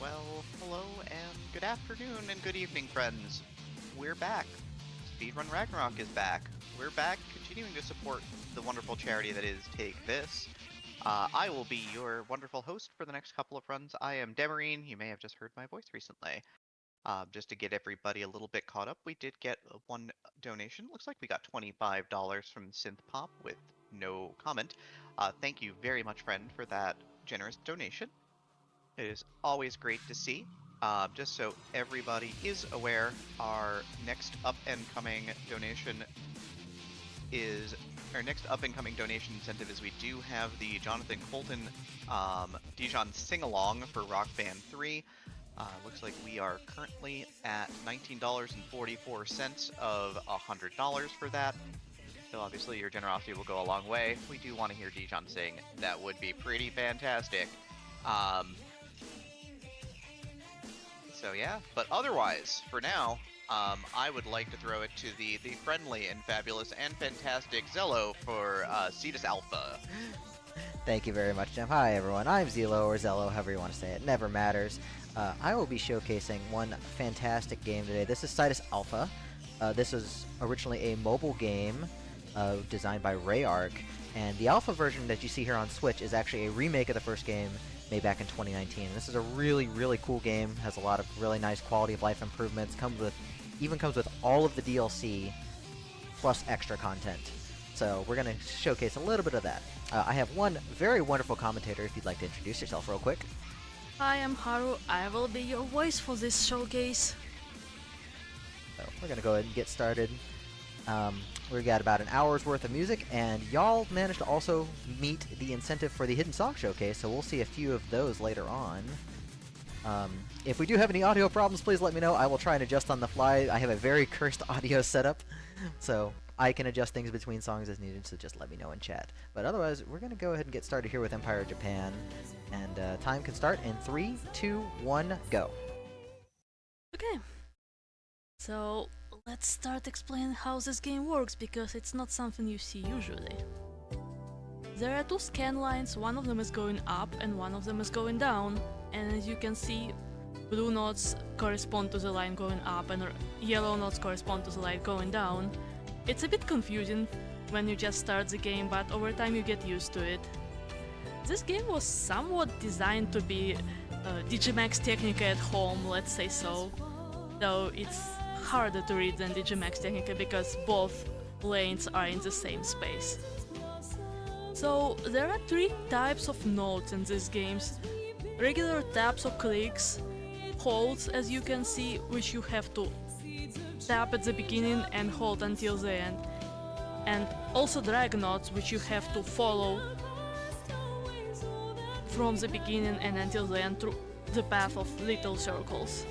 Well, hello and good afternoon and good evening, friends. We're back. Speedrun Ragnarok is back. We're back, continuing to support the wonderful charity that is Take This. I will be your wonderful host for the next couple of runs. I am Demarine. You may have just heard my voice recently. Just to get everybody a little bit caught up, we did get one donation. Looks like we got $25 from Synthpop with no comment. Thank you very much, friend, for that generous donation. It is always great to see. Just so everybody is aware, our next up and coming donation incentive is we do have the Jonathan Colton Dijon sing along for Rock Band 3. Looks like we are currently at $19.44 of $100 for that. So obviously your generosity will go a long way. If we do want to hear Dijon sing, that would be pretty fantastic. So yeah, but otherwise, for now, I would like to throw it to the friendly and fabulous and fantastic Zello for Cetus Alpha. Thank you very much, Jim. Hi, everyone. I'm Zelo, or Zello, however you want to say it. Never matters. I will be showcasing one fantastic game today. This is Cytus Alpha. This was originally a mobile game designed by Rayark, and the alpha version that you see here on Switch is actually a remake of the first game made back in 2019. This is a really, really cool game. Has a lot of really nice quality of life improvements. Comes with all of the DLC plus extra content. So we're gonna showcase a little bit of that. I have one very wonderful commentator. If you'd like to introduce yourself real quick. Hi, I'm Haru. I will be your voice for this showcase. So we're gonna go ahead and get started. We got about an hour's worth of music, and y'all managed to also meet the incentive for the Hidden Song Showcase, so we'll see a few of those later on. If we do have any audio problems, please let me know. I will try and adjust on the fly. I have a very cursed audio setup, so I can adjust things between songs as needed, so just let me know in chat. But otherwise, we're going to go ahead and get started here with Empire of Japan, and time can start in 3, 2, 1, go. Okay. So, let's start explaining how this game works, because it's not something you see usually. There are two scan lines, one of them is going up and one of them is going down, and as you can see, blue nodes correspond to the line going up and yellow nodes correspond to the line going down. It's a bit confusing when you just start the game, but over time you get used to it. This game was somewhat designed to be Digimax Technica at home, let's say so, though it's harder to read than Digimax Technica because both lanes are in the same space. So there are three types of nodes in these games: regular taps or clicks, holds as you can see, which you have to tap at the beginning and hold until the end, and also drag nodes, which you have to follow from the beginning and until the end through the path of little circles.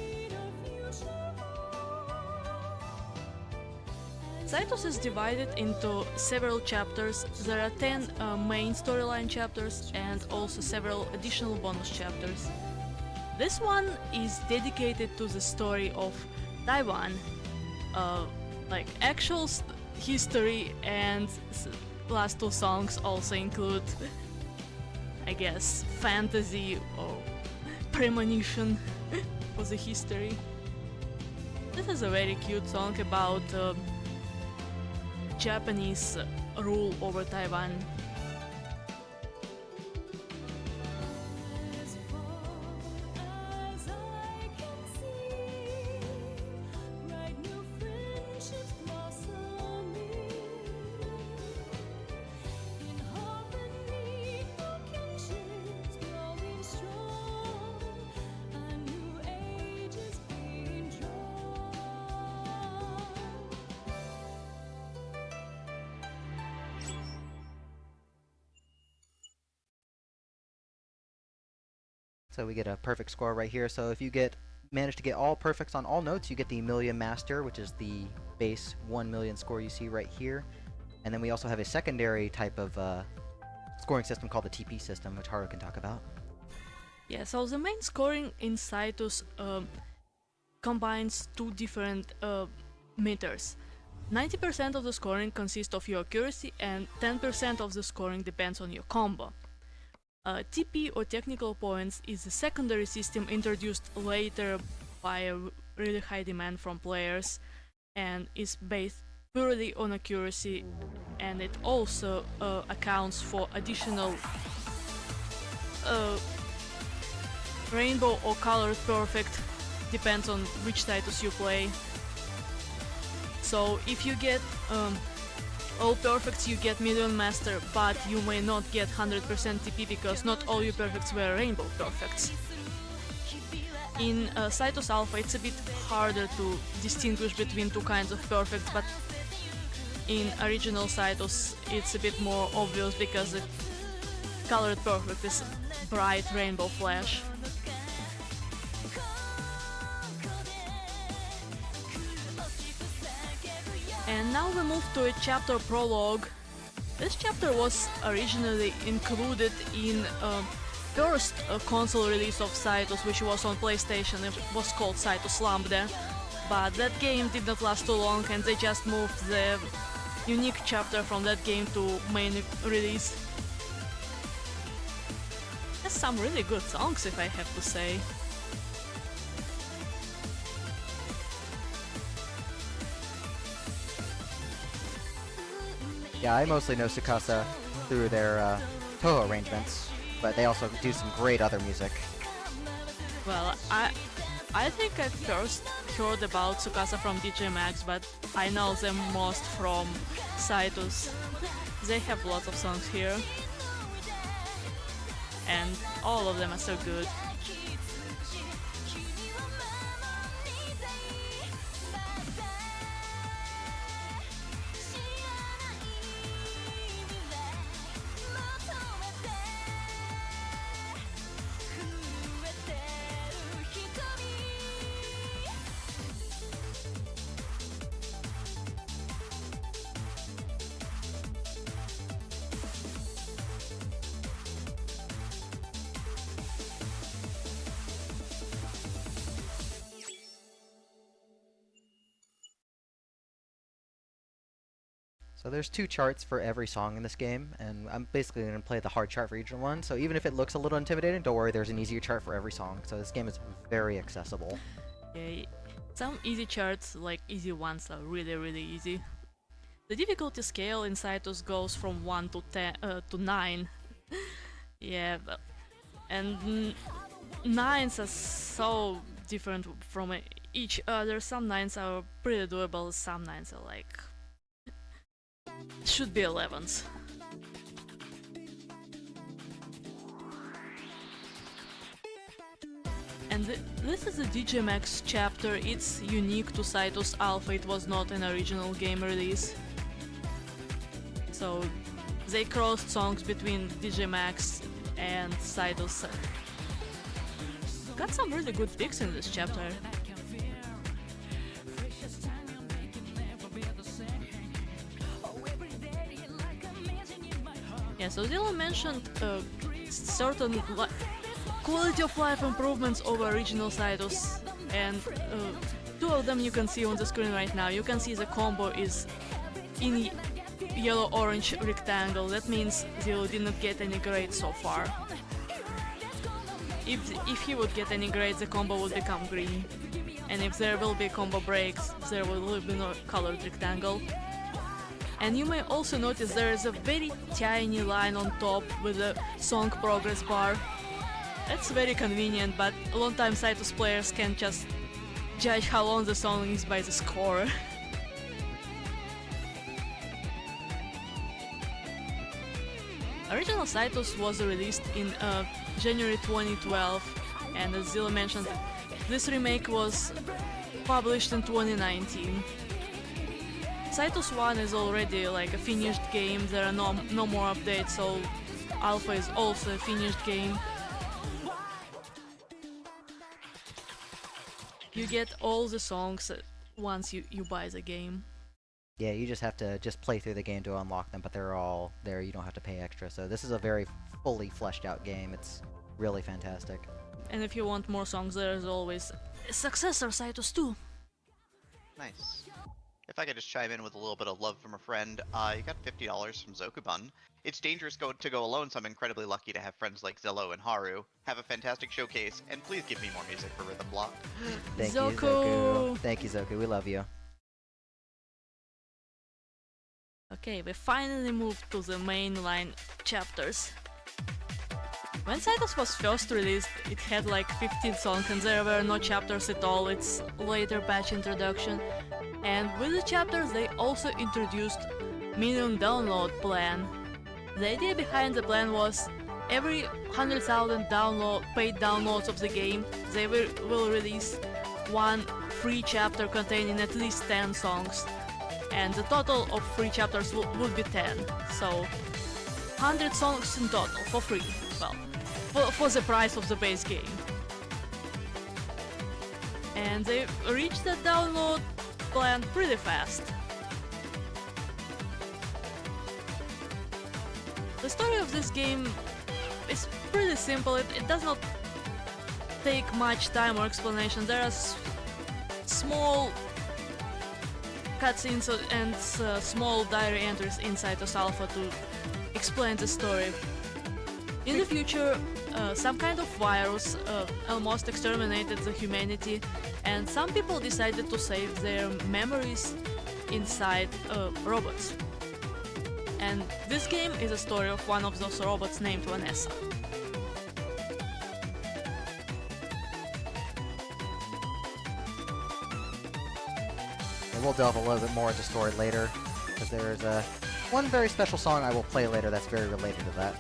Cytus is divided into several chapters. There are 10 main storyline chapters and also several additional bonus chapters. This one is dedicated to the story of Taiwan, like actual history, and last two songs also include, I guess, fantasy or premonition for the history. This is a very cute song about Japanese rule over Taiwan. So we get a perfect score right here. So if you manage to get all perfects on all notes, you get the Million Master, which is the base 1 million score you see right here. And then we also have a secondary type of scoring system called the TP system, which Haru can talk about. Yeah, so the main scoring in Cytus combines two different meters. 90% of the scoring consists of your accuracy and 10% of the scoring depends on your combo. TP or technical points is a secondary system introduced later by a really high demand from players and is based purely on accuracy, and it also accounts for additional rainbow or colored perfect, depends on which Cytus you play. So if you get all perfects, you get Million Master, but you may not get 100% TP because not all your perfects were rainbow perfects. In Cytus Alpha it's a bit harder to distinguish between two kinds of perfects, but in original Cytus it's a bit more obvious because the colored perfect is bright rainbow flash. And now we move to a chapter prologue. This chapter was originally included in first console release of Cytus, which was on PlayStation. It was called Cytus Lambda, but that game did not last too long and they just moved the unique chapter from that game to main release. Has some really good songs, if I have to say. Yeah, I mostly know Tsukasa through their Toho arrangements, but they also do some great other music. Well, I think I first heard about Tsukasa from DJ Max, but I know them most from Cytus. They have lots of songs here, and all of them are so good. So there's 2 charts for every song in this game, and I'm basically going to play the hard chart for each one, so even if it looks a little intimidating, don't worry, there's an easier chart for every song, so this game is very accessible. Yeah, some easy charts, like easy ones, are really easy. The difficulty scale in Cytus goes from 1 to 9. Yeah, and 9s are so different from each other. Some 9s are pretty doable, some 9s are like... should be 11s. And this is a DJ Max chapter. It's unique to Cytus Alpha, it was not an original game release. So they crossed songs between DJ Max and Cytus. Got some really good picks in this chapter. Yeah, so Dylan mentioned certain quality of life improvements over original Cytus, and 2 of them you can see on the screen right now. You can see the combo is in yellow-orange rectangle. That means Zero didn't get any grades so far. If he would get any grades, the combo would become green. And if there will be combo breaks, there will be no colored rectangle. And you may also notice there is a very tiny line on top with a song progress bar. It's very convenient, but long-time Cytus players can just judge how long the song is by the score. Original Cytus was released in January 2012, and as Zilla mentioned, this remake was published in 2019. Cytus 1 is already like a finished game, there are no more updates, so Alpha is also a finished game. You get all the songs once you buy the game. Yeah, you just have to play through the game to unlock them, but they're all there, you don't have to pay extra, so this is a very fully fleshed out game, it's really fantastic. And if you want more songs, there is always a successor, Cytus 2. Nice. if I could just chime in with a little bit of love from a friend, you got $50 from Zokubun. It's dangerous to go alone, so I'm incredibly lucky to have friends like Zello and Haru. Have a fantastic showcase, and please give me more music for Rhythm Block. Thank you, Zoku! Zoku. Thank you, Zoku. We love you. Okay, we finally moved to the mainline chapters. When Cytus was first released, it had like 15 songs and there were no chapters at all, it's later patch introduction. And with the chapters they also introduced minimum download plan. The idea behind the plan was every 100,000 paid downloads of the game, they will release one free chapter containing at least 10 songs. And the total of free chapters would be 10, so 100 songs in total for free. Well, for the price of the base game. And they reached the download plan pretty fast. The story of this game is pretty simple, it does not take much time or explanation. There are small cutscenes and small diary entries inside Cytus Alpha to explain the story. In the future, some kind of virus almost exterminated the humanity, and some people decided to save their memories inside robots. And this game is a story of one of those robots named Vanessa. And we'll delve a little bit more into story later, because there's one very special song I will play later that's very related to that.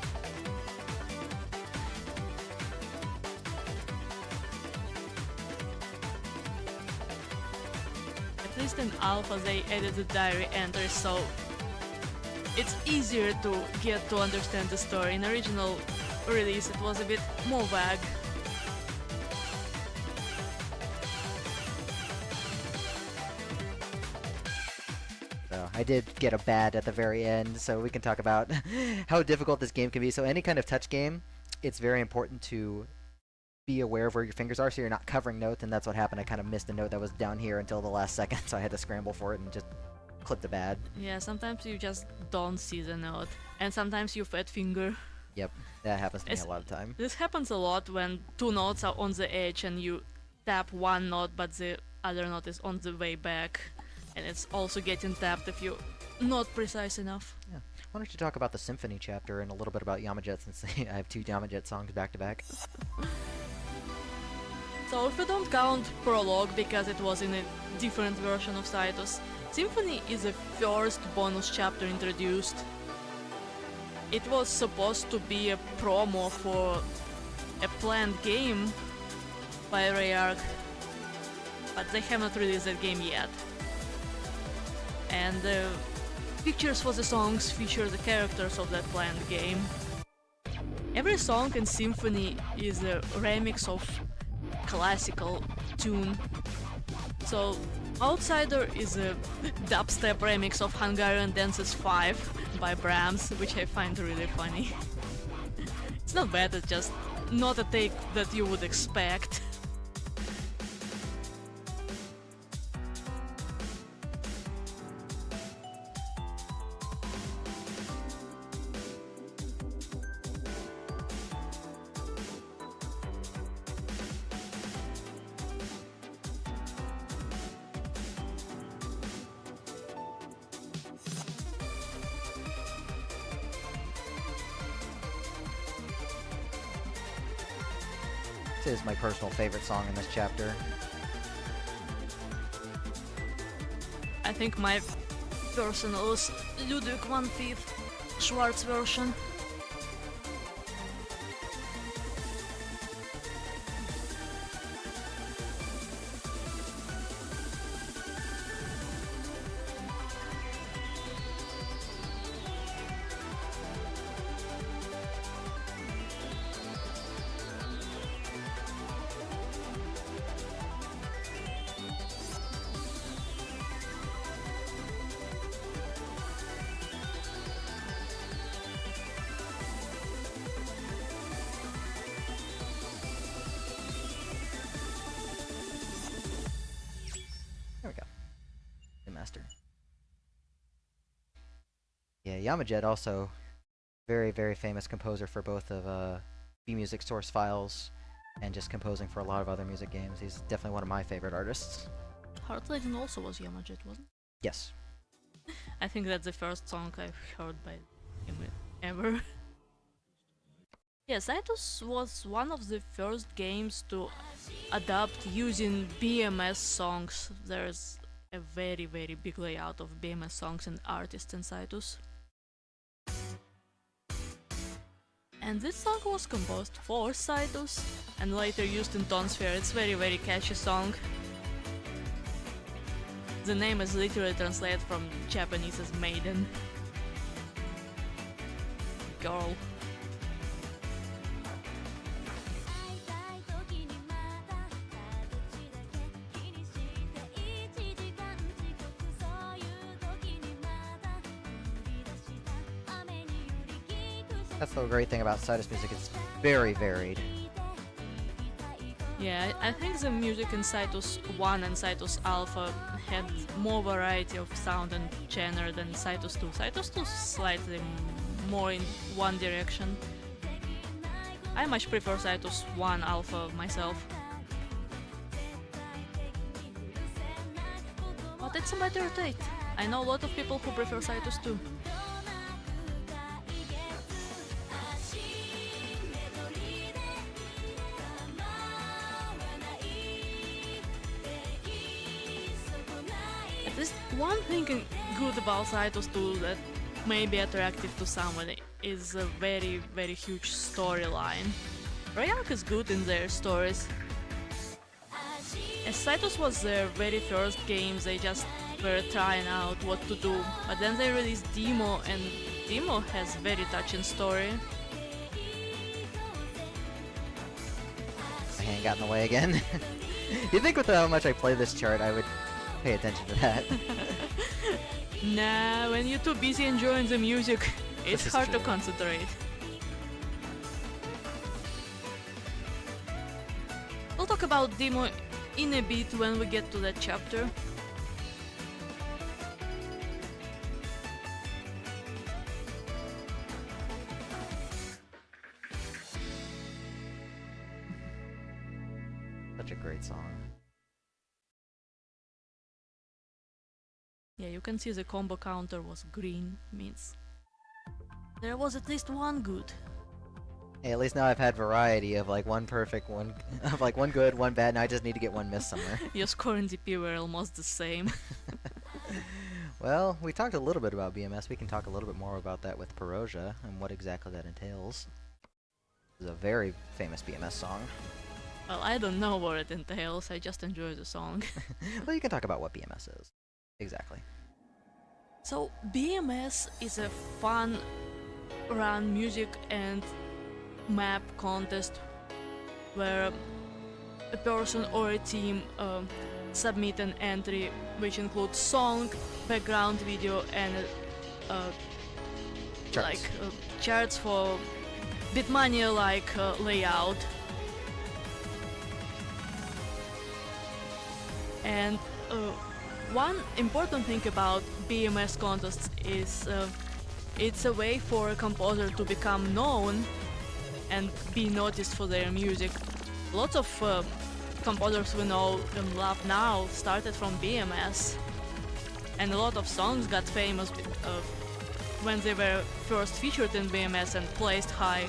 At least in Alpha they added the diary entries, so it's easier to get to understand the story. In original release it was a bit more vague. So I did get a bad at the very end, so we can talk about how difficult this game can be. So any kind of touch game, it's very important to be aware of where your fingers are so you're not covering notes, and that's what happened. I kind of missed a note that was down here until the last second, so I had to scramble for it and just clip the bad. Yeah, sometimes you just don't see the note, and sometimes you fat finger. Yep, that happens to me a lot of time. This happens a lot when two notes are on the edge and you tap one note but the other note is on the way back, and it's also getting tapped if you're not precise enough. Yeah. Why don't you talk about the Symphony chapter and a little bit about Yamajet, since I have two Yamajet songs back to back. So if we don't count Prologue because it was in a different version of Cytus, Symphony is the first bonus chapter introduced. It was supposed to be a promo for a planned game by Ragnarok, but they have not released that game yet. And the pictures for the songs feature the characters of that planned game. Every song in Symphony is a remix of classical tune. So Outsider is a dubstep remix of Hungarian Dances 5 by Brahms, which I find really funny. It's not bad, it's just not a take that you would expect. This is my personal favorite song in this chapter. I think my personal is Ludwig 1/5 Schwarz version. Yeah, Yamajet also very, very famous composer for both of B-music source files and just composing for a lot of other music games. He's definitely one of my favorite artists. Heart Legend also was Yamajet, wasn't Yes. it? I think that's the first song I've heard by him ever. Yes, Cytus was one of the first games to adapt using BMS songs. There's a very, very big layout of BMS songs and artists in Cytus. And this song was composed for Cytus and later used in Tonsphere. It's very, very catchy song. The name is literally translated from Japanese as maiden. Girl. That's the great thing about Cytus music, it's very varied. Yeah, I think the music in Cytus 1 and Cytus Alpha had more variety of sound and genre than Cytus 2. Cytus 2 is slightly more in one direction. I much prefer Cytus 1 Alpha myself. But it's a matter of taste. I know a lot of people who prefer Cytus 2. At least one thing good about Cytus 2 that may be attractive to somebody is a very, very huge storyline. Ragnarok is good in their stories. As Cytus was their very first game, they just were trying out what to do, but then they released Demo, and Demo has very touching story. My hand got in the way again. You'd think with how much I play this chart, I would pay attention to that. Nah, when you're too busy enjoying the music, it's This is hard to true. concentrate. We'll talk about Demo in a bit when we get to that chapter. Such a great song. Yeah, you can see the combo counter was green, means there was at least one good. Hey, at least now I've had variety of like one perfect, one of like one good, one bad, and I just need to get one miss somewhere. Your score and DP were almost the same. Well, we talked a little bit about BMS. We can talk a little bit more about that with Perosia and what exactly that entails. This is a very famous BMS song. Well, I don't know what it entails, I just enjoy the song. Well, you can talk about what BMS is. Exactly. So, BMS is a fun run music and map contest where a person or a team submit an entry which includes song, background video, and Charts. charts for Bitmania layout. And one important thing about BMS contests is it's a way for a composer to become known and be noticed for their music. Lots of composers we know and love now started from BMS, and a lot of songs got famous when they were first featured in BMS and placed high.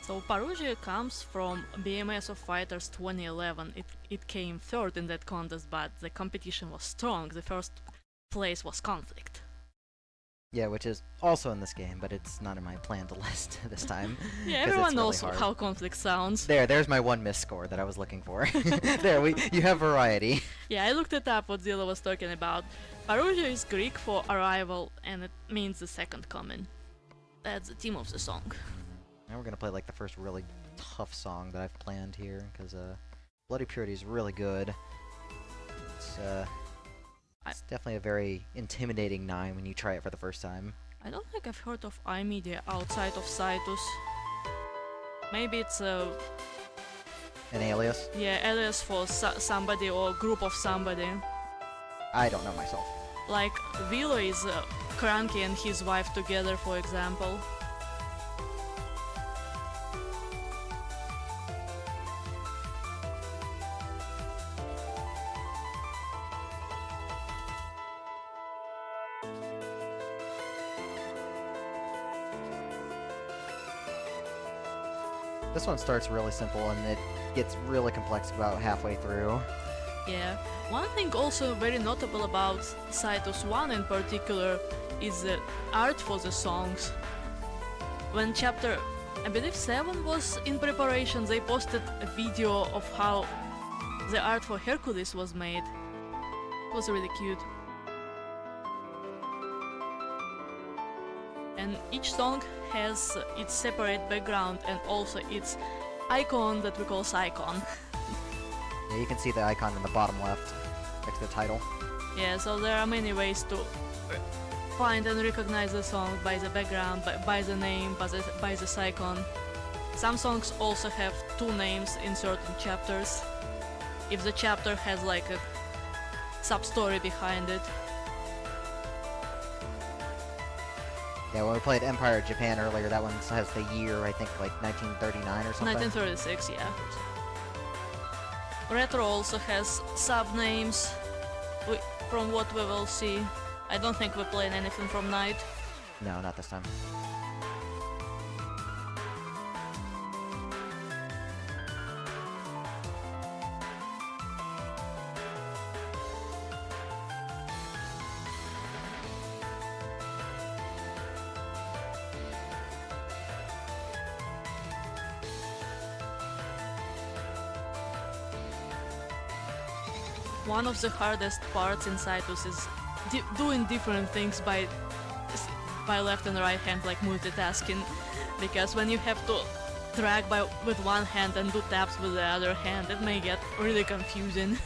So Parousia comes from BMS of Fighters 2011. It came third in that contest, but the competition was strong. The first place was Conflict. Yeah, which is also in this game, but it's not in my plan to list this time. Yeah, 'cause everyone it's really knows hard. how Conflict sounds. There's my one miss score that I was looking for. You have variety. Yeah, I looked it up what Zilla was talking about. Parousia is Greek for arrival, and it means the second coming. That's the theme of the song. Now we're gonna play like the first really tough song that I've planned here, because Bloody Purity is really good. It's definitely a very intimidating 9 when you try it for the first time. I don't think I've heard of iMedia outside of Cytus. Maybe it's a An alias? alias for somebody or group of somebody. I don't know myself. Like Vilo is Cranky and his wife together, for example. This one starts really simple and it gets really complex about halfway through. Yeah. One thing also very notable about Cytus 1 in particular is the art for the songs. When chapter, I believe 7 was in preparation, they posted a video of how the art for Hercules was made. It was really cute. And each song has its separate background and also its icon that we call Cycon. Yeah, you can see the icon in the bottom left, next to the title. Yeah, so there are many ways to find and recognize the song by the background, by the name, by the icon. Some songs also have 2 names in certain chapters, if the chapter has like a sub-story behind it. Yeah, when we played Empire of Japan earlier, that one has the year, I think, like 1939 or something. 1936, yeah. Retro also has sub-names, from what we will see. I don't think we played anything from Night. No, not this time. One of the hardest parts in Cytus is doing different things by left and right hand, like multitasking, because when you have to drag with one hand and do taps with the other hand, it may get really confusing.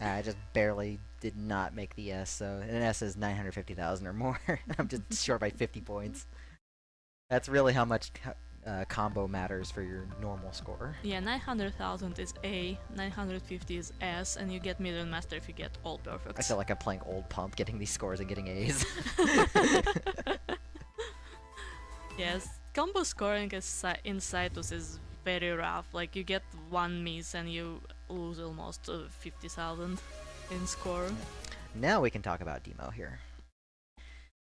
I just barely did not make the S, so an S is 950,000 or more. I'm just short by 50 points. That's really how much combo matters for your normal score. Yeah, 900,000 is A, 950 is S, and you get Million Master if you get all perfects. I feel like I'm playing Old Pump, getting these scores and getting A's. Yes, combo scoring in Cytus is very rough. Like, you get one miss and you lose almost 50,000 in score. Now we can talk about demo here.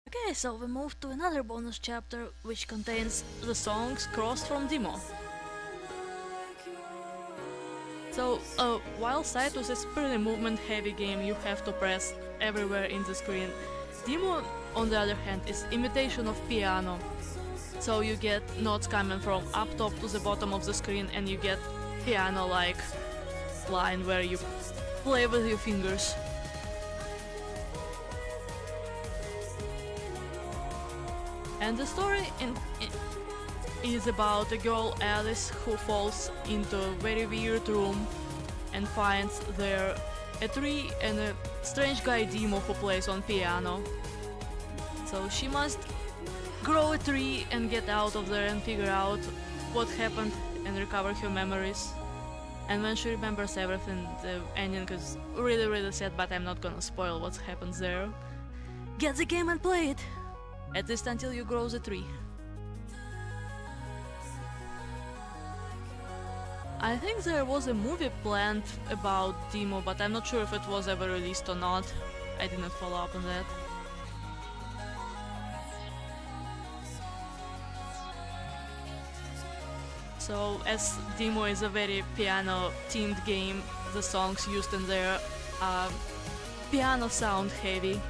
Okay, so we move to another bonus chapter which contains the songs crossed from demo. So, while Cytus is pretty movement heavy game, you have to press everywhere in the screen. Demo, on the other hand, is imitation of piano. So you get notes coming from up top to the bottom of the screen and you get piano-like line where you play with your fingers. And the story is about a girl, Alice, who falls into a very weird room and finds there a tree and a strange guy Demo who plays on piano. So she must grow a tree and get out of there and figure out what happened and recover her memories. And when she remembers everything, the ending is really really sad, but I'm not gonna spoil what happens there. Get the game and play it! At least until you grow the tree. I think there was a movie planned about Demo, but I'm not sure if it was ever released or not. I didn't follow up on that. So, as Demo is a very piano-themed game, the songs used in there are piano sound heavy.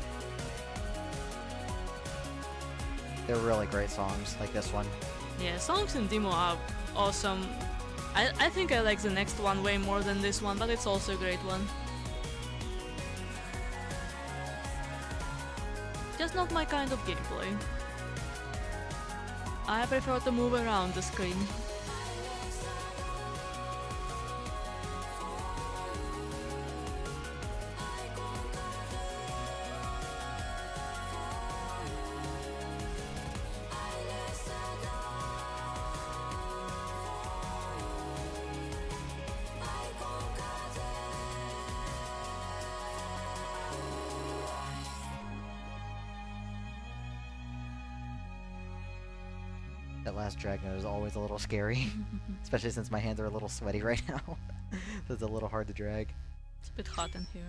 They're really great songs, like this one. Yeah, songs in Demo are awesome. I think I like the next one way more than this one, but it's also a great one. Just not my kind of gameplay. I prefer to move around the screen. That last Dragnet is always a little scary, especially since my hands are a little sweaty right now. So it's a little hard to drag. It's a bit hot in here.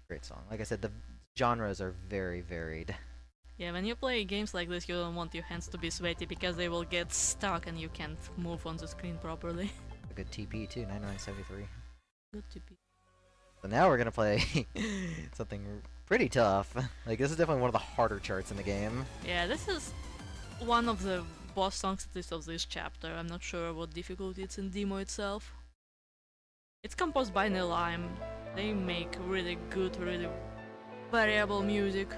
Great song. Like I said, the genres are very varied. Yeah, when you play games like this, you don't want your hands to be sweaty because they will get stuck and you can't move on the screen properly. A good TP too, 9973. Good to be. So now we're gonna play something pretty tough. Like this is definitely one of the harder charts in the game. Yeah, this is one of the boss songs at least of this chapter. I'm not sure what difficulty it's in Demo itself. It's composed by Nilime. They make really good, really variable music.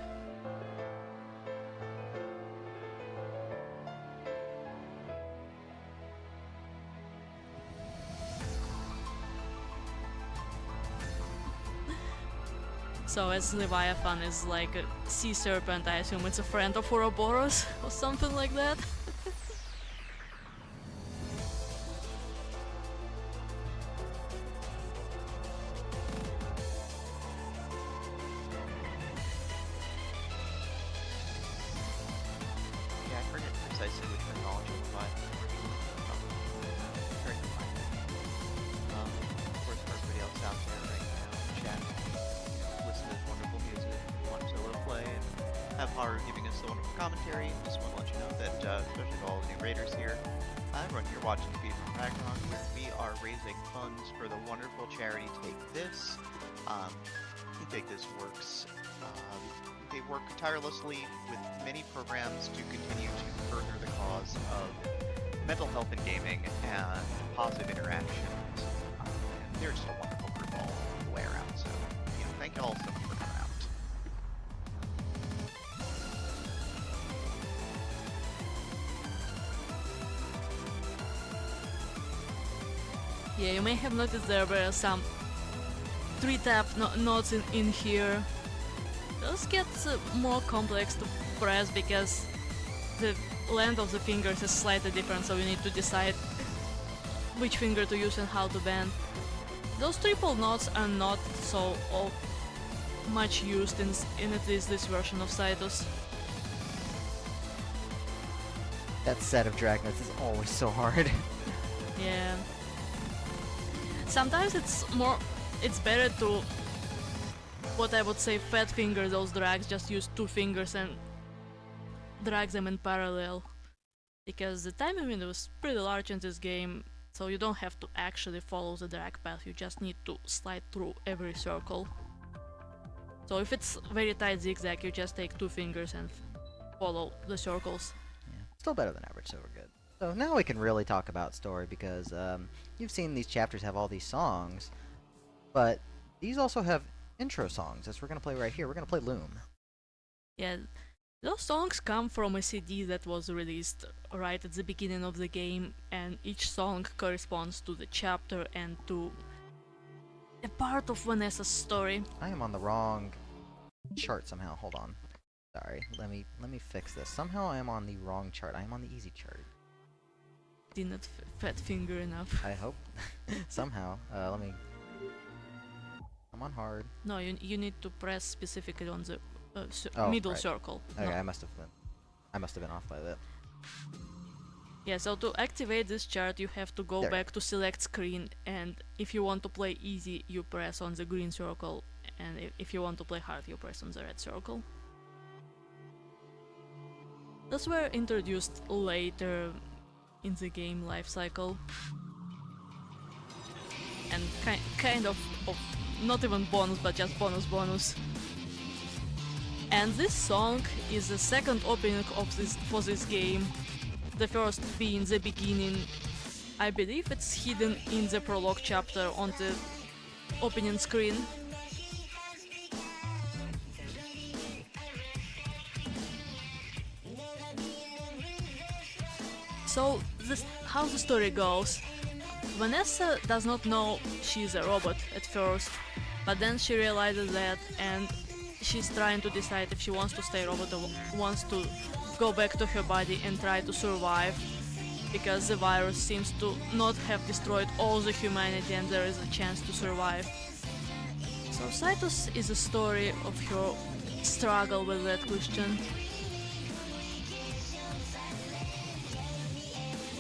So as Leviathan is like a sea serpent, I assume it's a friend of Ouroboros or something like that. Yeah, I forget precisely which mythology applies. Very good mind. Of course, for everybody else out there right now in the chat, listen to this wonderful music, want solo play, and have Haru giving us the wonderful commentary. Just want to let you know that, especially to all the new raiders here, you're watching Speedrun Ragnarok, where we are raising funds for the wonderful charity Take This. Take This works. They work tirelessly with many programs to continue to further the cause of mental health in gaming and positive interactions. And they're just a wonderful group all the way around. So, thank you all so much for coming out. Yeah, you may have noticed there were some 3-tap notes in here. Those get more complex to press because the length of the fingers is slightly different, so you need to decide which finger to use and how to bend. Those triple notes are not so much used in at least this version of Cytus. That set of Dragnets is always so hard. Yeah. Sometimes it's better to, what I would say, fat finger those drags, just use 2 fingers and drag them in parallel. Because the timing window is pretty large in this game, so you don't have to actually follow the drag path, you just need to slide through every circle. So if it's very tight zigzag, you just take 2 fingers and follow the circles. Yeah. Still better than average, so we're good. So now we can really talk about story because you've seen these chapters have all these songs, but these also have intro songs, as we're going to play right here. We're going to play Loom. Yeah, those songs come from a CD that was released right at the beginning of the game, and each song corresponds to the chapter and to a part of Vanessa's story. I am on the wrong chart somehow. Hold on. Sorry. Let me fix this. Somehow I am on the wrong chart. I am on the easy chart. Didn't fat finger enough. I hope. Somehow. Let me... I'm on hard. No, you need to press specifically on the middle right. circle. Okay, No. I must have been off by that. Yeah, so to activate this chart you have to go There. back to select screen, and if you want to play easy you press on the green circle, and if you want to play hard you press on the red circle. Those were introduced later in the game life cycle. And kind of not even bonus, but just bonus. And this song is the second opening for this game. The first being the beginning. I believe it's hidden in the prologue chapter on the opening screen. So how the story goes. Vanessa does not know she's a robot at first, but then she realizes that, and she's trying to decide if she wants to stay robot or wants to go back to her body and try to survive, because the virus seems to not have destroyed all the humanity and there is a chance to survive. So Cytus is a story of her struggle with that question.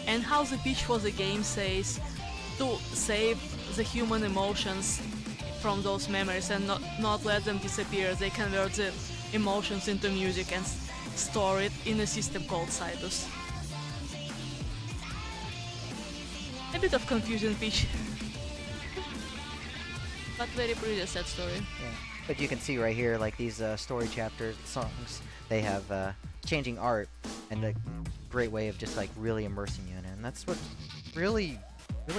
And how the pitch for the game says to save the human emotions from those memories and not let them disappear. They convert the emotions into music and store it in a system called Cytus. A bit of confusing pitch. But very pretty sad story. Yeah. But you can see right here, like these story chapters, songs, they have changing art and a great way of just like really immersing you in it. And that's what really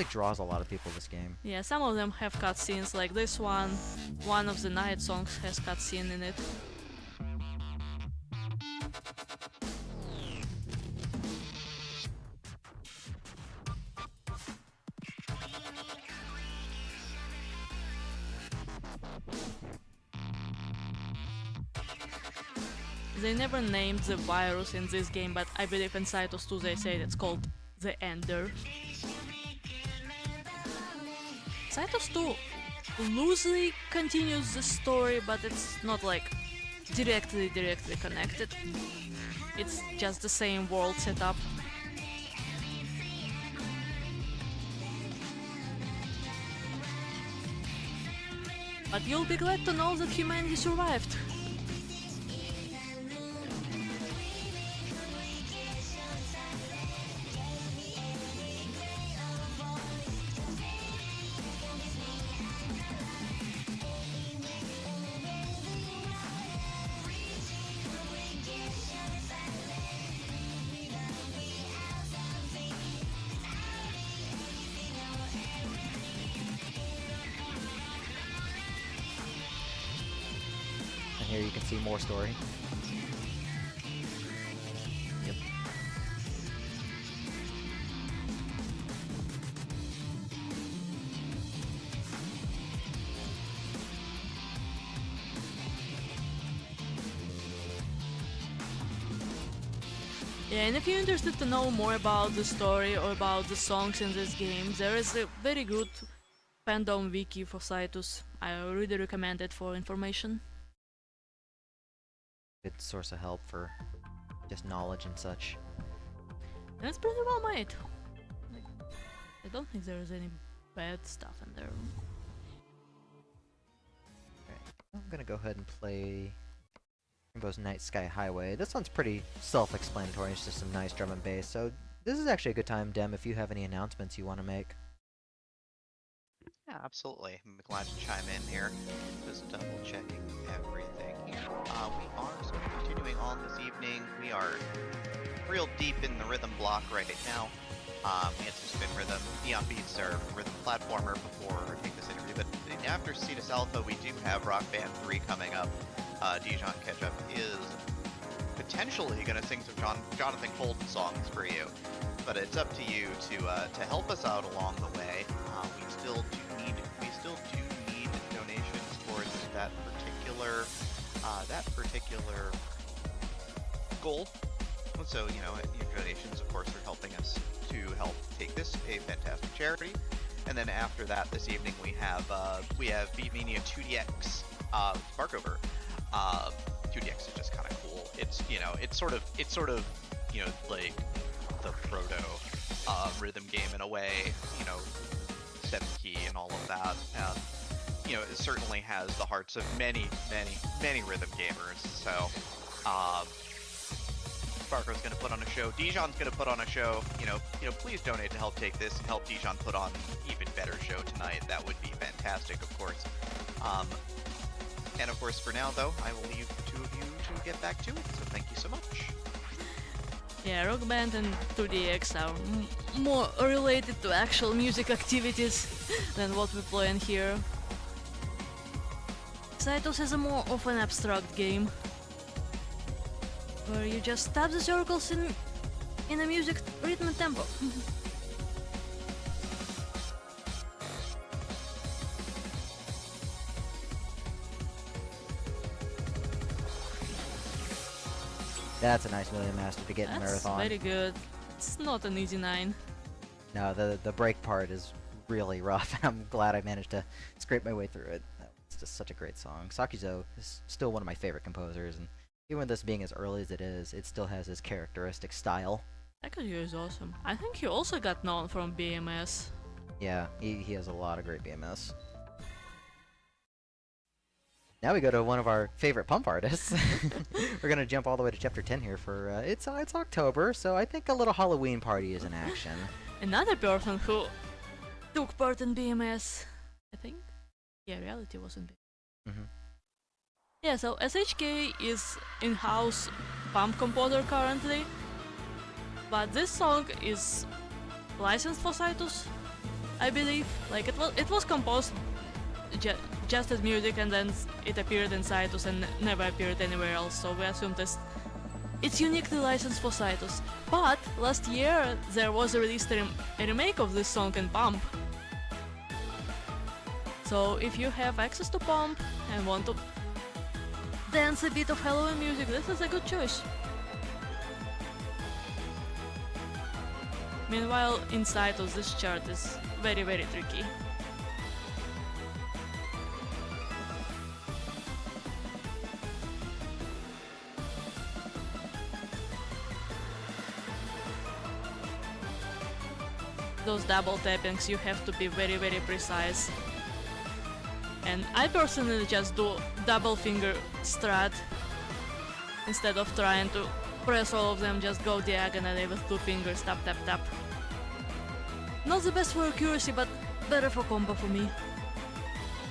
draws a lot of people to this game. Yeah, some of them have cutscenes, like this one. One of the night songs has cutscene in it. They never named the virus in this game, but I believe in Cytus 2 they say it's called the Ender. Cytus 2 loosely continues the story, but it's not like directly connected. It's just the same world setup. But you'll be glad to know that humanity survived. Here you can see more story. Yep. Yeah, and if you're interested to know more about the story or about the songs in this game, there is a very good fandom wiki for Cytus. I really recommend it for information. Good source of help for just knowledge and such. And it's pretty well made. Like, I don't think there is any bad stuff in there. Alright, I'm gonna go ahead and play Rainbow's Night Sky Highway. This one's pretty self-explanatory, it's just some nice drum and bass, so this is actually a good time, Dem, if you have any announcements you want to make. Yeah, absolutely. I'm glad to chime in here. Just double checking everything here. We are sort of continuing on this evening. We are real deep in the rhythm block right now. It's just been rhythm. Neon Beats are rhythm platformer before I take this interview. But after Cetus Alpha, we do have Rock Band 3 coming up. Dijon Ketchup is potentially going to sing some Jonathan Colton songs for you. But it's up to you to help us out along the way. We still do need donations towards that particular goal. So, you know, your donations, of course, are helping us to help take this a fantastic charity. And then after that, this evening we have Beatmania 2DX Sparkover. 2DX is just kind of cool. It's it's sort of like the proto rhythm game in a way. 7-key and all of that. It certainly has the hearts of many rhythm gamers. So, Barker's going to put on a show. Dijon's going to put on a show. Please donate to help take this and help Dijon put on an even better show tonight. That would be fantastic, of course. And of course, for now, though, I will leave the two of you to get back to it. So thank you so much. Yeah, Rock Band and 2DX are more related to actual music activities than what we play in here. Cytus is a more of an abstract game, where you just tap the circles in a music rhythm and tempo. That's a nice Million Master to get in a marathon. That's very good. It's not an easy 9. No, the break part is really rough. I'm glad I managed to scrape my way through it. It's just such a great song. Sakuzo is still one of my favorite composers, and even with this being as early as it is, it still has his characteristic style. Sakuzo is awesome. I think he also got known from BMS. Yeah, he has a lot of great BMS. Now we go to one of our favorite pump artists. We're gonna jump all the way to chapter 10 here for it's October, so I think a little Halloween party is in action. Another person who took part in BMS, I think. Yeah, Reality wasn't BMS. Yeah, so SHK is in-house pump composer currently, but this song is licensed for Cytus, I believe. Like it was composed just as music, and then it appeared in Cytus and never appeared anywhere else, so we assume it's uniquely licensed for Cytus. But last year there was released a remake of this song in Pump. So if you have access to Pump and want to dance a bit of Halloween music, this is a good choice. Meanwhile, in Cytus this chart is very, very tricky. Those double tappings, you have to be very, very precise. And I personally just do double finger strat instead of trying to press all of them, just go diagonally with 2 fingers, tap tap tap. Not the best for accuracy, but better for combo for me.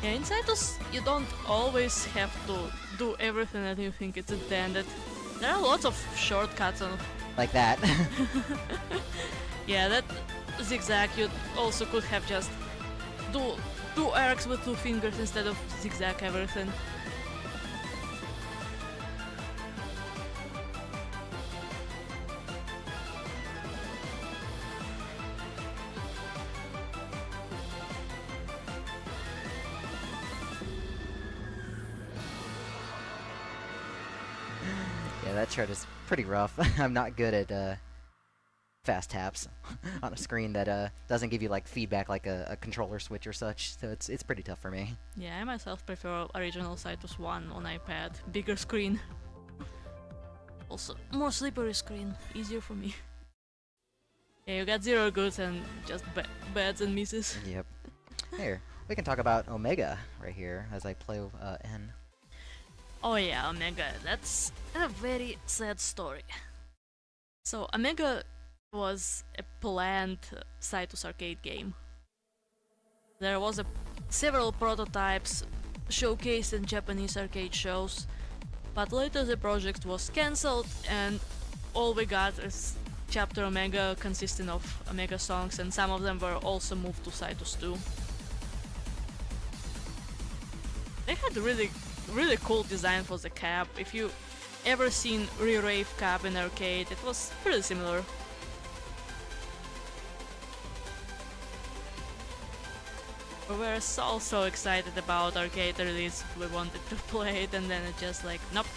Yeah, in Cytus you don't always have to do everything that you think it's intended. There are lots of shortcuts on... Like that. Yeah, that zigzag you also could have just do 2 arcs with 2 fingers instead of zigzag everything. Yeah, that chart is pretty rough. I'm not good at fast taps on a screen that doesn't give you like feedback like a controller switch or such, so it's pretty tough for me. Yeah, I myself prefer original Cytus 1 on iPad. Bigger screen. Also, more slippery screen. Easier for me. Yeah, you got 0 goods and just bads and misses. Yep. Here, we can talk about Omega right here as I play N. Oh yeah, Omega. That's a very sad story. So, Omega was a planned Cytus arcade game. There was several prototypes showcased in Japanese arcade shows, but later the project was cancelled and all we got is chapter Omega consisting of Omega songs, and some of them were also moved to Cytus 2. They had really cool design for the cap. If you ever seen Re-Rave cap in arcade, it was pretty similar. We were so excited about arcade release, we wanted to play it, and then it just like, nope.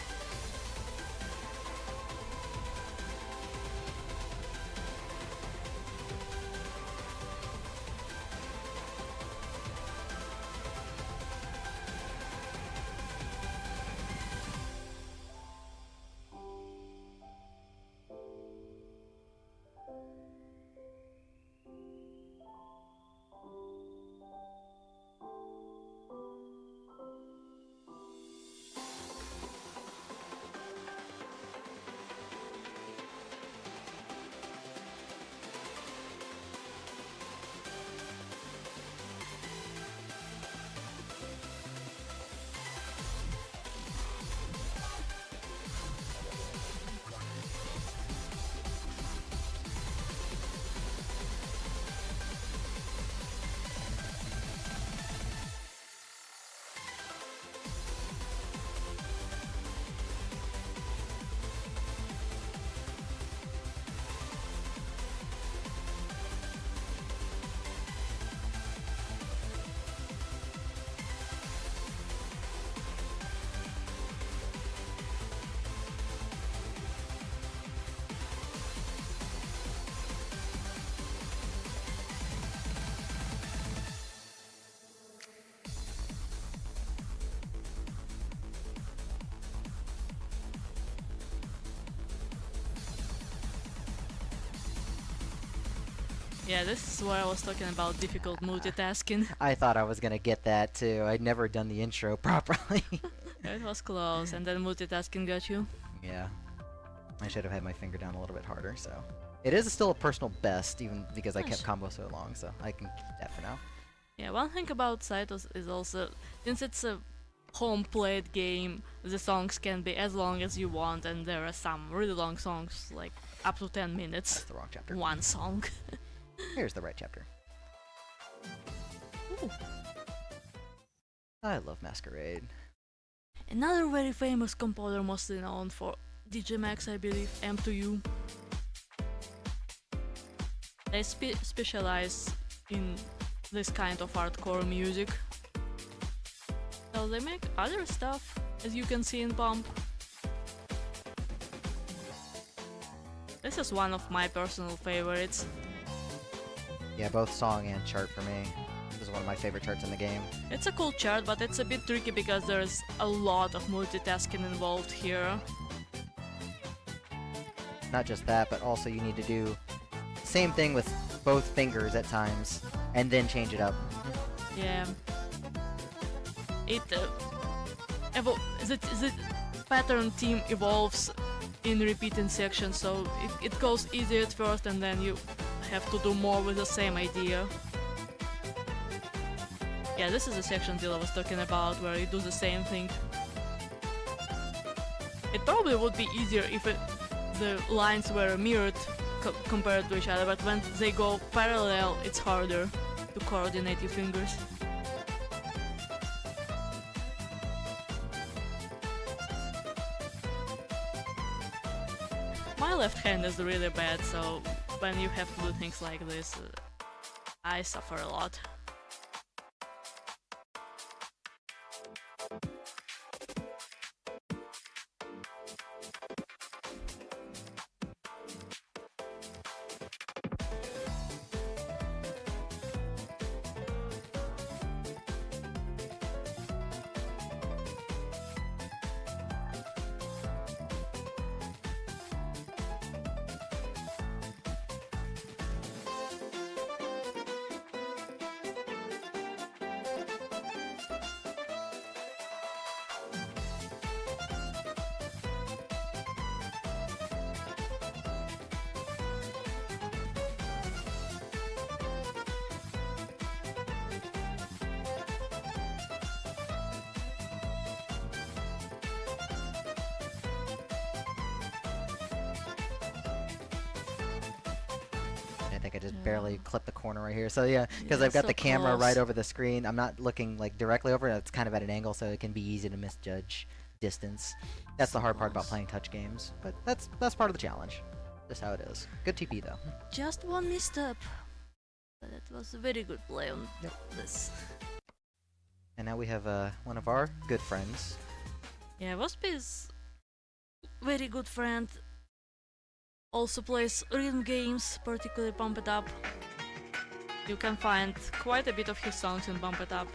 Yeah, this is where I was talking about difficult multitasking. I thought I was gonna get that too. I'd never done the intro properly. It was close, and then multitasking got you. Yeah. I should have had my finger down a little bit harder, so. It is still a personal best, even because I Nice. kept combo so long, so I can keep that for now. Yeah, one thing about Cytus is also, since it's a home played game, the songs can be as long as you want, and there are some really long songs, like up to 10 That's minutes. the wrong chapter. One song. Here's the right chapter. Ooh. I love Masquerade. Another very famous composer, mostly known for DJ Max, I believe, M2U. They specialize in this kind of hardcore music. So they make other stuff, as you can see in Pump. This is one of my personal favorites. Yeah, both song and chart for me. This is one of my favorite charts in the game. It's a cool chart, but it's a bit tricky because there's a lot of multitasking involved here. Not just that, but also you need to do same thing with both fingers at times, and then change it up. Yeah. The pattern theme evolves in repeating sections, so it goes easy at first, and then you have to do more with the same idea. Yeah, this is the section Dilla was talking about, where you do the same thing. It probably would be easier if the lines were mirrored compared to each other, but when they go parallel, it's harder to coordinate your fingers. My left hand is really bad, so when you have to do things like this, I suffer a lot. I think I just Yeah. barely clipped the corner right here. So yeah, because Yeah, I've got so the camera close. right over the screen. I'm not looking like directly over it. It's kind of at an angle, so it can be easy to misjudge distance. That's the So hard part about close. playing touch games, but that's part of the challenge. Just how it is. Good TP though. Just one misstep. But it was a very good play on Yep. this. And now we have one of our good friends. Yeah, Wasp is very good friend. Also plays rhythm games, particularly Pump It Up. You can find quite a bit of his songs in Pump It Up.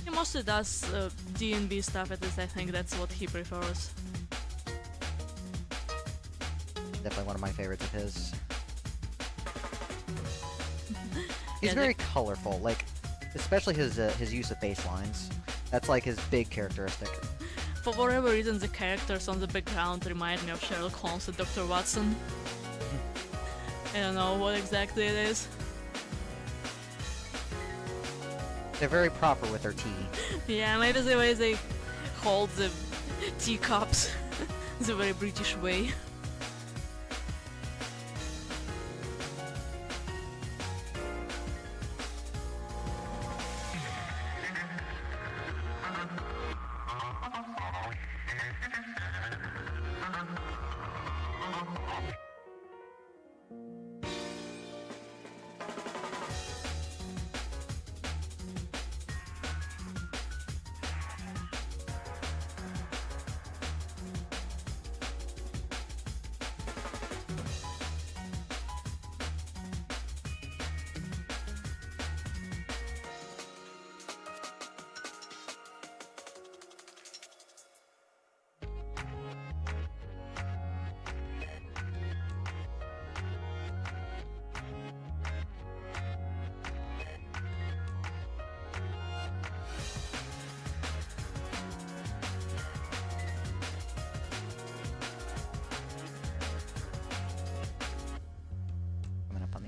He mostly does D&B stuff, at least I think that's what he prefers. Definitely one of my favorites of his. He's Yeah, very colorful, like especially his use of bass lines. That's like his big characteristic. For whatever reason, the characters on the background remind me of Sherlock Holmes and Dr. Watson. I don't know what exactly it is. They're very proper with their tea. Yeah, maybe the way they hold the teacups. It's a very British way.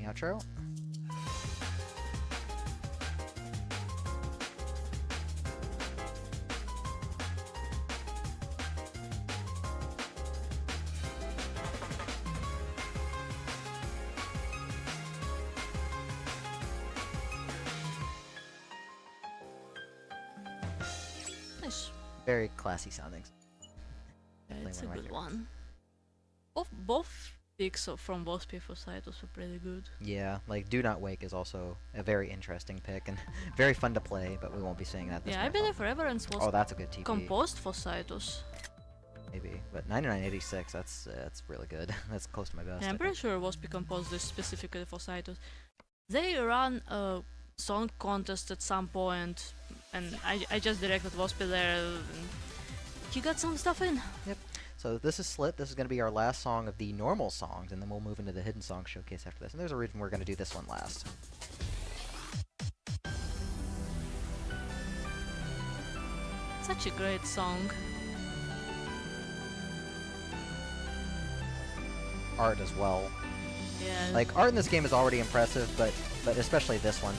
outro. Nice. Very classy sounding. Yeah, Definitely it's a one of my good favorites. one. Both picks from both people Cytus were pretty good. Yeah, like Do Not Wake is also a very interesting pick and very fun to play, but we won't be saying that this Yeah, I marathon. believe Reverence was Oh, that's a good TP. composed for Cytus. Maybe, but 9986, that's really good. That's close to my best. Yeah, I I'm pretty think. sure it was composed this specifically for Cytus. They run a song contest at some point, and I just directed Waspy there, and he got some stuff in. So this is Slit. This is going to be our last song of the normal songs, and then we'll move into the hidden song showcase after this. And there's a reason we're going to do this one last. Such a great song. Art as well. Yeah. Like art in this game is already impressive, but especially this one.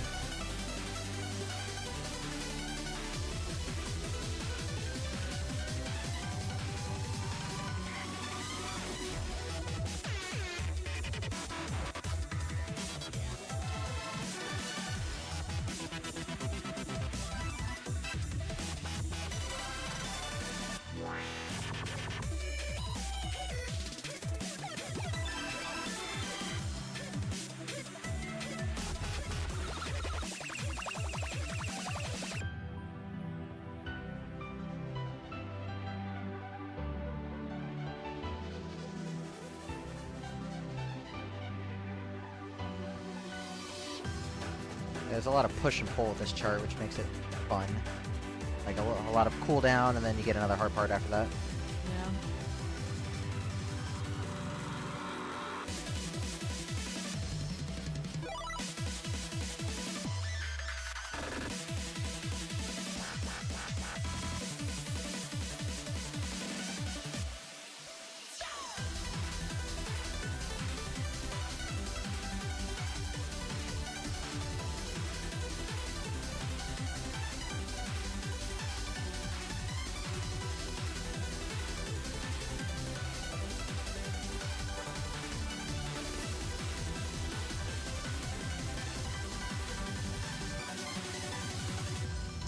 There's a lot of push and pull with this chart, which makes it fun. Like a lot of cooldown, and then you get another hard part after that. Yeah.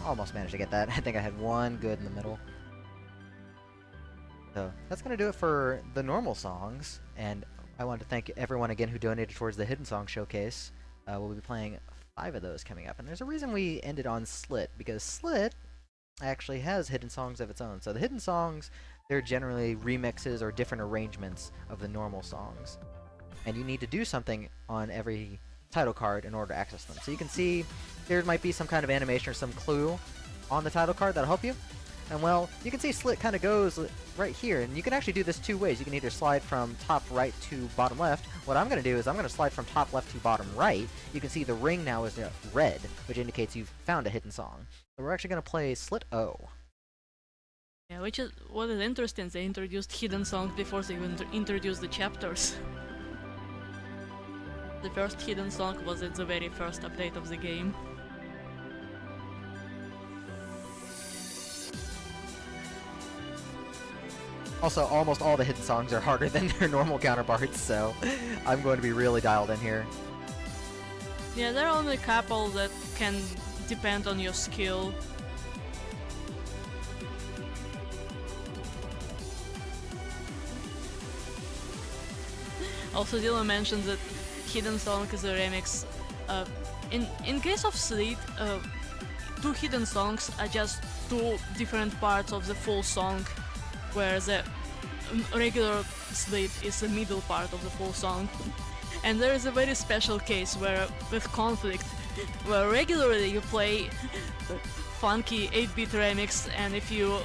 Almost managed to get that. I think I had one good in the middle. So that's going to do it for the normal songs. And I want to thank everyone again who donated towards the Hidden Song Showcase. We'll be playing 5 of those coming up. And there's a reason we ended on Slit, because Slit actually has hidden songs of its own. So the hidden songs, they're generally remixes or different arrangements of the normal songs. And you need to do something on every title card in order to access them. So you can see there might be some kind of animation or some clue on the title card that'll help you. And well, you can see Slit kind of goes right here, and you can actually do this 2 ways. You can either slide from top right to bottom left. What I'm going to do is I'm going to slide from top left to bottom right. You can see the ring now is red, which indicates you've found a hidden song. So we're actually going to play Slit O. Yeah, which is what is interesting. They introduced hidden songs before they even introduced the chapters. The first hidden song was at the very first update of the game. Also, almost all the hidden songs are harder than their normal counterparts, so I'm going to be really dialed in here. Yeah, there are only a couple that can depend on your skill. Also, Dylan mentioned that Hidden Song is a remix. In case of Sleet, 2 hidden songs are just 2 different parts of the full song, where the regular Sleet is the middle part of the full song. And there is a very special case where, with Conflict, where regularly you play funky 8-bit remix, and if you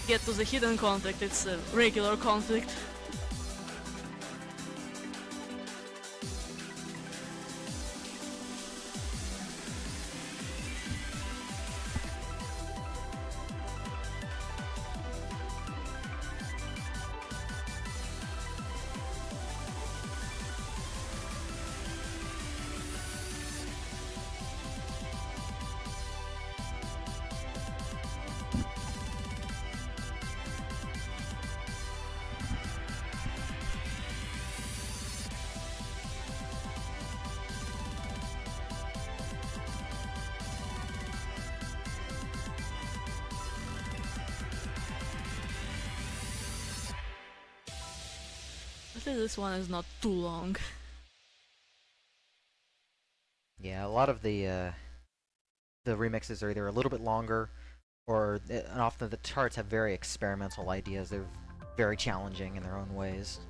get to the hidden conflict, it's a regular conflict. Luckily this one is not too long. Yeah, a lot of the remixes are either a little bit longer, or and often the charts have very experimental ideas. They're very challenging in their own ways.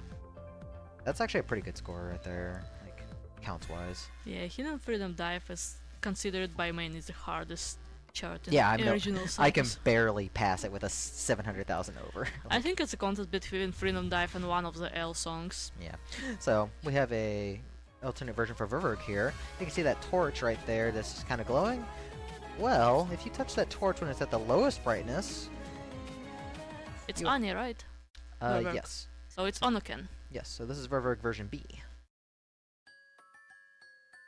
That's actually a pretty good score right there, like counts-wise. Yeah, Hidden Freedom Dive is considered by many the hardest chart in Yeah, I'm no, original Cytus. I can barely pass it with a 700,000 over. I think it's a contest between Freedom Dive and one of the L songs. Yeah. So we have a alternate version for Ververg here. You can see that torch right there that's kind of glowing. Well, if you touch that torch when it's at the lowest brightness... It's Ani, right? Ververg. Yes. So it's Onoken. Yes, so this is Ververg version B.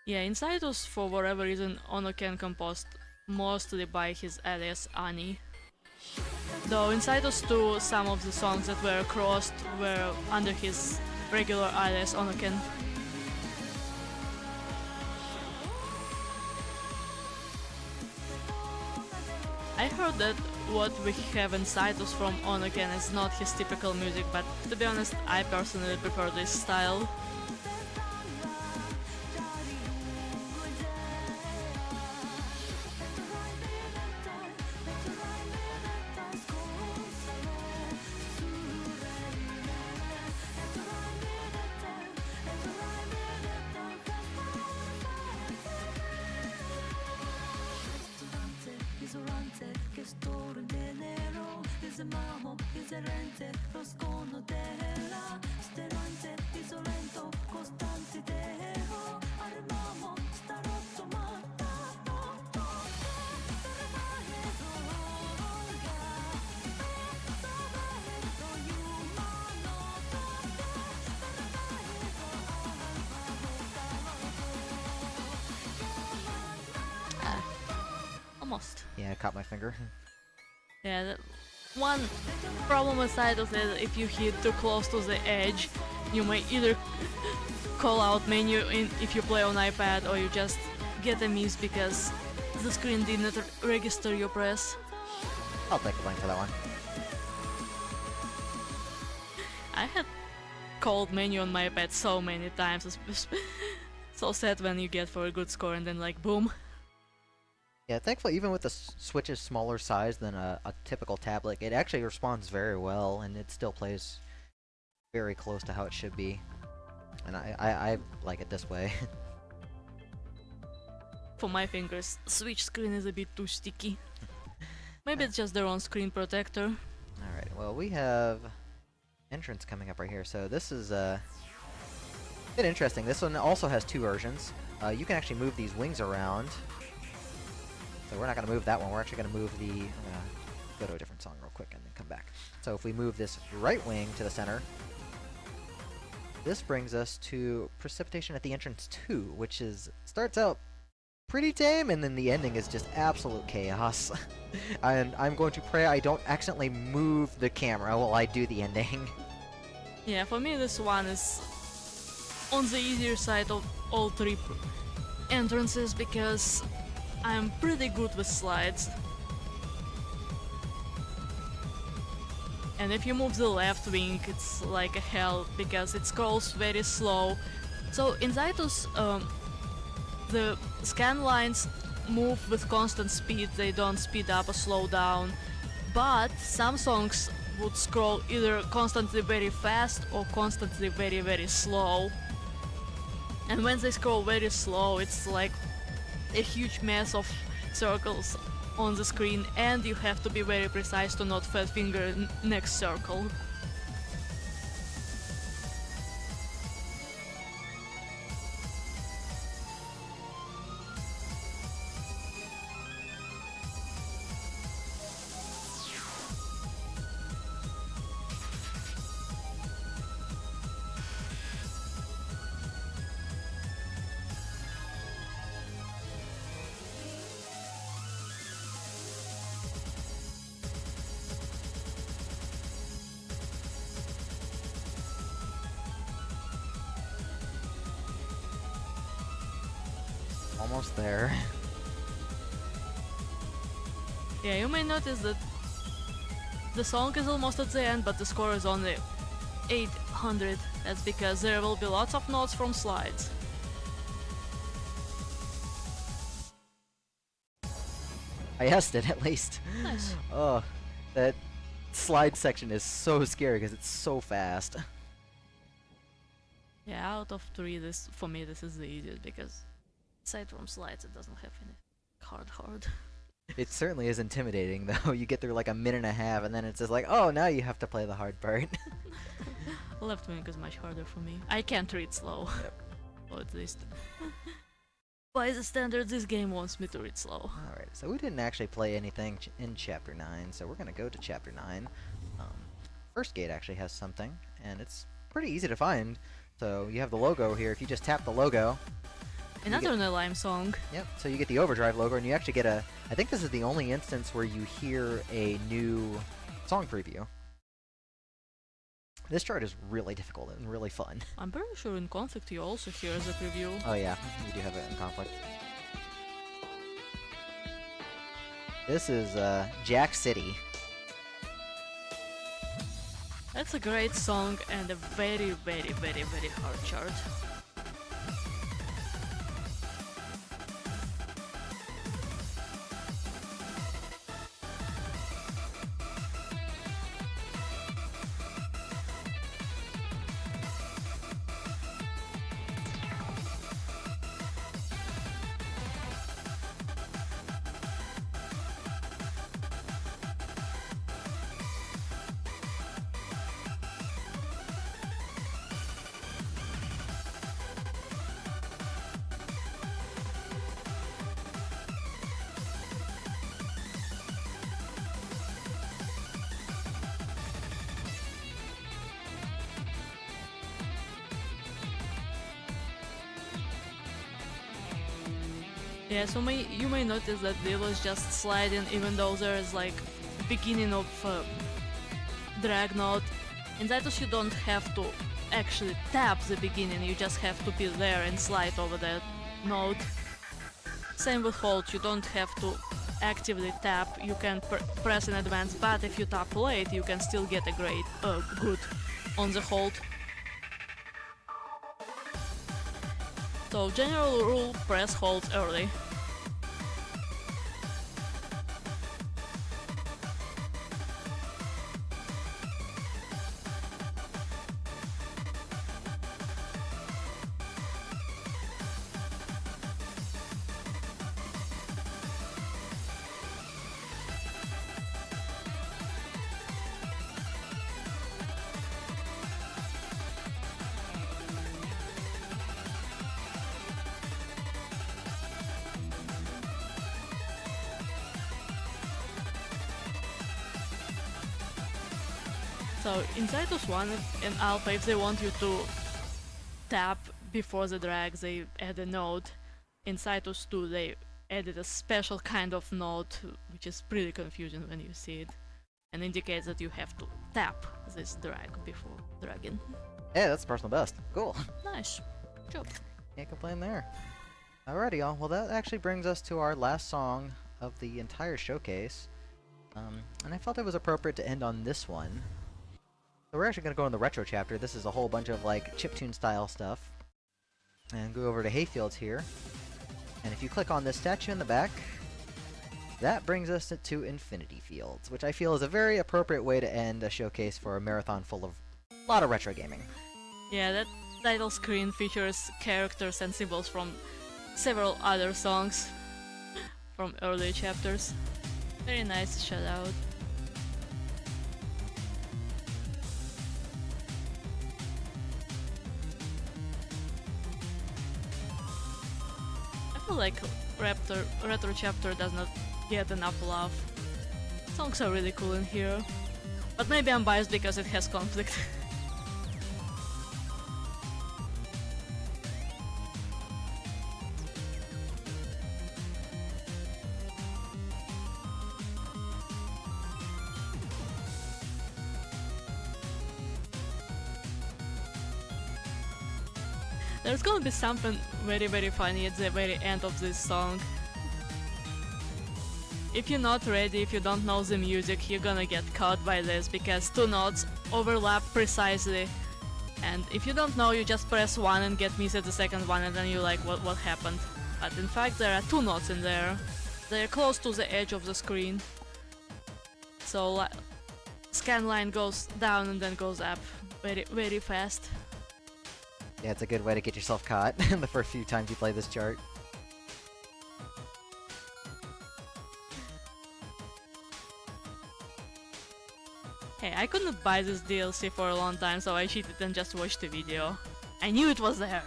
Yeah, in Cytus, for whatever reason, Onoken composed mostly by his alias Ani. Though in Cytus 2, some of the songs that were crossed were under his regular alias Onoken. I heard that what we have in Cytus from Onoken is not his typical music, but to be honest, I personally prefer this style. Almost. Yeah, I caught my finger. Yeah, one problem with Cytus is if you hit too close to the edge, you may either call out menu if you play on iPad, or you just get a miss because the screen did not register your press. I'll take the blame for that one. I had called menu on my iPad so many times. It's so sad when you get for a good score and then like boom. Yeah, thankfully, even with the Switch's smaller size than a typical tablet, it actually responds very well, and it still plays very close to how it should be. And I like it this way. For my fingers, Switch screen is a bit too sticky. Maybe it's just their own screen protector. Alright, well, we have entrance coming up right here, so this is a bit interesting. This one also has two versions. You can actually move these wings around. So we're not going to move that one, we're actually going to move the... I'm going to go to a different song real quick and then come back. So if we move this right wing to the center, this brings us to Precipitation at the Entrance 2, which starts out pretty tame, and then the ending is just absolute chaos. And I'm going to pray I don't accidentally move the camera while I do the ending. Yeah, for me this one is on the easier side of all three entrances because I'm pretty good with slides. And if you move the left wing, it's like a hell because it scrolls very slow. So in Cytus, the scan lines move with constant speed, they don't speed up or slow down. But some songs would scroll either constantly very fast or constantly very, very slow. And when they scroll very slow, it's like a huge mess of circles on the screen, and you have to be very precise to not fat finger next circle. Almost there. Yeah, you may notice that the song is almost at the end, but the score is only 800 That's because there will be lots of notes from slides. I guessed it, at least. Nice. Oh, that slide section is so scary because it's so fast. Yeah, out of 3, this for me this is the easiest because aside from slides, it doesn't have any hard. It certainly is intimidating, though. You get through like a minute and a half, and then it's just like, oh, now you have to play the hard part. Left wing is much harder for me. I can't read slow. Yep. Or at least by the standards, this game wants me to read slow. Alright, so we didn't actually play anything in Chapter 9, so we're going to go to Chapter 9. First gate actually has something, and it's pretty easy to find. So you have the logo here. If you just tap the logo... Another Nilime song. Yep, so you get the Overdrive logo, and you actually get a... I think this is the only instance where you hear a new song preview. This chart is really difficult and really fun. I'm pretty sure in Conflict you also hear the preview. Oh yeah, you do have it in Conflict. This is Jack City. That's a great song and a very hard chart. Yeah, so you may notice that it was just sliding even though there is like beginning of drag note. In Cytus you don't have to actually tap the beginning, you just have to be there and slide over that note. Same with hold, you don't have to actively tap, you can press in advance, but if you tap late you can still get a good on the hold. So general rule, press holds early. So in Cytus 1 and Alpha, if they want you to tap before the drag, they add a note. In Cytus 2 they added a special kind of note, which is pretty confusing when you see it, and indicates that you have to tap this drag before dragging. Yeah, that's personal best. Cool. Nice. Job. Can't complain there. Alrighty, y'all. Well, that actually brings us to our last song of the entire showcase. And I felt it was appropriate to end on this one. So we're actually going to go in the retro chapter. This is a whole bunch of like chiptune style stuff. And go over to Hayfields here. And if you click on this statue in the back, that brings us to Infinity Fields, which I feel is a very appropriate way to end a showcase for a marathon full of a lot of retro gaming. Yeah, that title screen features characters and symbols from several other songs from earlier chapters. Very nice shout out. I feel like Retro chapter does not get enough love. Songs are really cool in here, but maybe I'm biased because it has conflict. There's gonna be something very funny at the very end of this song. If you're not ready, if you don't know the music, you're gonna get caught by this because two notes overlap precisely And if you don't know, you just press 1 and get missed at the second one, and then you're like, what happened? But in fact, there are 2 nodes in there. They're close to the edge of the screen. So scan line goes down and then goes up very, very fast. Yeah, it's a good way to get yourself caught the first few times you play this chart. Hey, I couldn't buy this DLC for a long time, so I cheated and just watched the video. I knew it was there!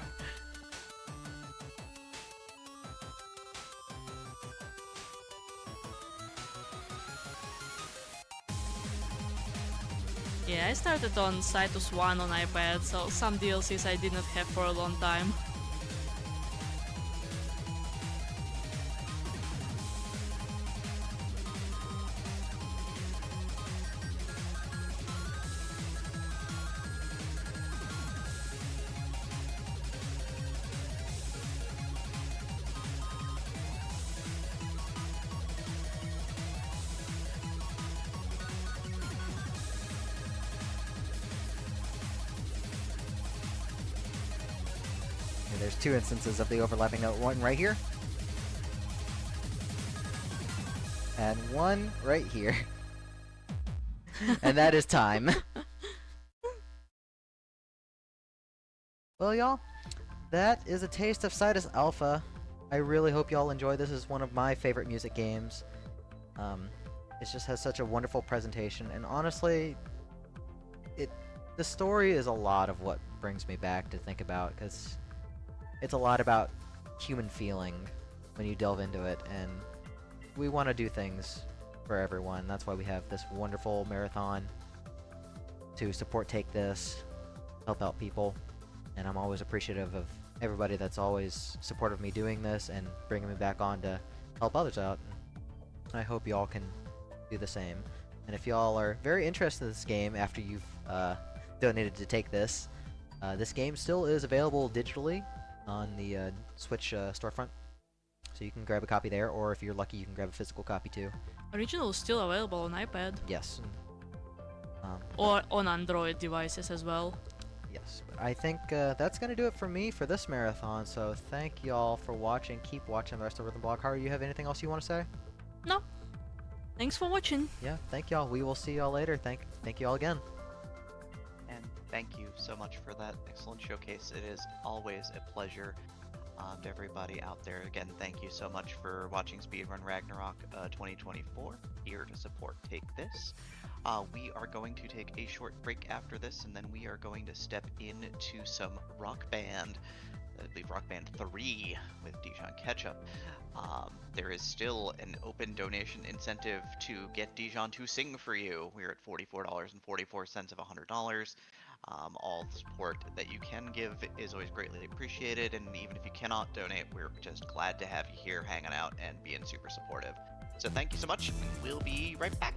Yeah, I started on Cytus 1 on iPad, so some DLCs I didn't have for a long time. And there's 2 instances of the overlapping node, one right here. And one right here. And that is time. Well, y'all, that is a taste of Cytus Alpha. I really hope y'all enjoy. This is one of my favorite music games. It just has such a wonderful presentation, and honestly, the story is a lot of what brings me back to think about, because it's a lot about human feeling when you delve into it, and we want to do things for everyone. That's why we have this wonderful marathon to support Take This, help out people, and I'm always appreciative of everybody that's always supportive of me doing this and bringing me back on to help others out. I hope y'all can do the same. And if y'all are very interested in this game after you've donated to Take This, this game still is available digitally on the Switch storefront, so you can grab a copy there, or if you're lucky you can grab a physical copy too. Original is still available on iPad. Yes. Or on Android devices as well. Yes, but I think that's gonna do it for me for this marathon, so thank y'all for watching. Keep watching the rest of Rhythm Blog. Haru, you have anything else you want to say? No. Thanks for watching. Yeah, thank y'all. We will see y'all later. Thank y'all again. And thank you so much for that excellent showcase. It is always a pleasure. To everybody out there, again, thank you so much for watching Speedrun Ragnarok 2024. Here to support Take This. We are going to take a short break after this, and then we are going to step into some Rock Band. I believe Rock Band 3 with Dijon Ketchup. There is still an open donation incentive to get Dijon to sing for you. We're at $44.44 of $100. All the support that you can give is always greatly appreciated, and even if you cannot donate, we're just glad to have you here hanging out and being super supportive. So thank you so much, and we'll be right back.